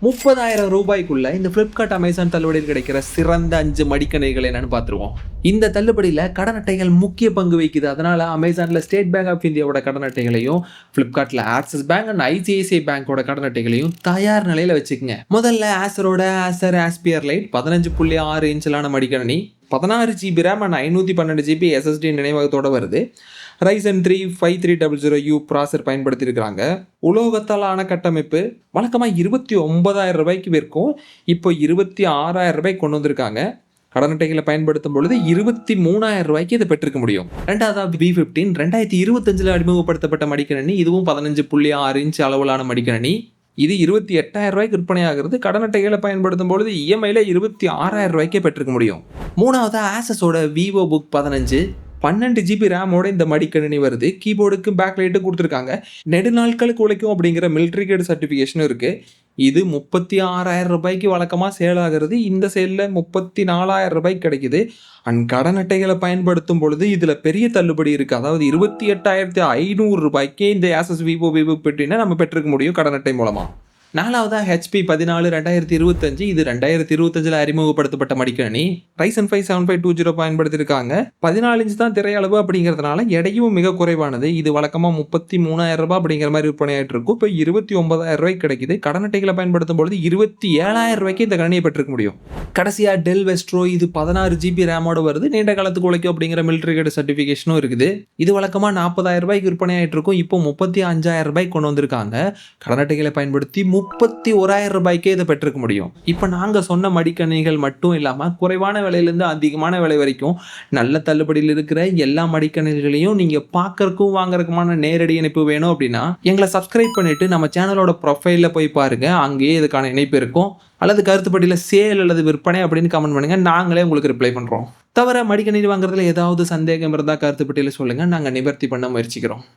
30,000 ரூபாய்க்குள்ள இந்த Flipkart Amazon தள்ளுபடியில் கிடைக்கிற சிறந்த 5 மடிக்கணினிகள் என்னன்னு பார்த்துருவோம். இந்த தள்ளுபடியில் கடன் அட்டைகள் முக்கிய பங்கு வகிக்குது. அதனால அமேசானில் ஸ்டேட் பேங்க் ஆஃப் இந்தியாவோட கடன் அட்டைகளையும் Flipkartல ஆக்சிஸ் பேங்க் அண்ட் ஐசிஐசிஐ பேங்கோட கடன் அட்டைகளையும் தயார் நிலையில் வச்சுக்கோங்க. முதல்ல ஆசரோட ஆசர் ஆஸ்பியர் லைட் 15.6 இன்ச்சிலான மடிக்கணினி 16 GB RAM and 512 GB SSD நினைவகத்தோட வருது. Ryzen 3 5300U ப்ராசர் பயன்படுத்தியிருக்கிறாங்க. உலோகத்தாலான கட்டமைப்பு வழக்கமாக 29,000 ரூபாய்க்கு விற்கும். இப்போ 26,000 ரூபாய்க்கு கொண்டு வந்திருக்காங்க. கடன் அட்டைகளை பயன்படுத்தும் பொழுது 23,000 ரூபாய்க்கு இதை பெற்றுக்க முடியும். ரெண்டாவது B15 2025 அறிமுகப்படுத்தப்பட்ட மடிக்கணினி. இதுவும் 15.6 இன்ச் அளவிலான மடிக்கணினி. இது 28,000 ரூபாய்க்கு விற்பனையாகிறது. கடன் அட்டைகளை பயன்படுத்தும் பொழுது இஎம்ஐல 26,000 ரூபாய்க்கே பெற்றுக்க முடியும். மூணாவது ஆசஸோட விவோ புக் 15 12 GB ரேமோட இந்த மடிக்கணினி வருது. கீபோர்டுக்கு பேக் லைட்டு கொடுத்துருக்காங்க. நெடுநாட்களுக்கு உழைக்கும் அப்படிங்கிற மிலிட்ரி கேட் சர்டிஃபிகேஷனும் இருக்கு. இது 36,000 ரூபாய்க்கு வழக்கமாக சேல் ஆகிறது. இந்த சேலில் 34,000 ரூபாய்க்கு கிடைக்குது. அண்ட் கடன் அட்டைகளை பயன்படுத்தும் பொழுது இதில் பெரிய தள்ளுபடி இருக்குது. அதாவது 28,500 ரூபாய்க்கு இந்த ஆசஸ் விவோ பெட்டினா நம்ம பெற்றுக்க முடியும் கடன் அட்டை மூலமாக. நாலாவதா HP 14 2025. இது 2025 அறிமுகப்படுத்தப்பட்ட மடிக்கணினி. Ryzen 5 7520 பயன்படுத்தியிருக்காங்க. 14 இன்ச் தான் திரையளவு அப்படிங்கிறதுனால எடையும் மிக குறைவானது. இது வழக்கமாக 33,000 ரூபாய் அப்படிங்கிற மாதிரி விற்பனையாயிட்டு இருக்கும். இப்போ 29,000 ரூபாய்க்கு கிடைக்குது. கடன் அட்டைகளை பயன்படுத்தும் பொழுது 27,000 ரூபாய்க்கு இந்த கணினியை பெற்றுக்க முடியும். கடைசியாக டெல் வெஸ்ட்ரோ. இது 16 GB ரேமோட வருது. நீண்ட காலத்துக்கு உழைக்கும் அப்படிங்கிற மிலிட்ரி கேட் சர்டிஃபிகேஷனும் இருக்குது. இது வழக்கமாக 40,000 ரூபாய்க்கு விற்பனையாயிட்டு இருக்கும். இப்போ 35,000 ரூபாய்க்கு கொண்டு வந்திருக்காங்க. கடன் அட்டைகளை பயன்படுத்தி 31,000 ரூபாய்க்கே இதை பெற்றுக்க முடியும். இப்போ நாங்கள் சொன்ன மடிக்கணினிகள் மட்டும் இல்லாமல் குறைவான விலையிலேருந்து அதிகமான விலை வரைக்கும் நல்ல தள்ளுபடியில் இருக்கிற எல்லா மடிக்கணினிகளையும் நீங்கள் பார்க்கறக்கும் வாங்குறதுக்குமான நேரடி இணைப்பு வேணும் அப்படின்னா எங்களை சப்ஸ்கிரைப் பண்ணிட்டு நம்ம சேனலோட ப்ரொஃபைலில் போய் பாருங்க. அங்கேயே இதுக்கான இணைப்பு இருக்கும். அல்லது கருத்துப்பட்டியில் சேல் அல்லது விற்பனை அப்படின்னு கமெண்ட் பண்ணுங்க. நாங்களே உங்களுக்கு ரிப்ளை பண்ணுறோம். தவிர மடிக்கணினி வாங்குறதுல ஏதாவது சந்தேகம் இருந்தால் கருத்துப்பட்டியில் சொல்லுங்கள். நாங்கள் நிவர்த்தி பண்ண முயற்சிக்கிறோம்.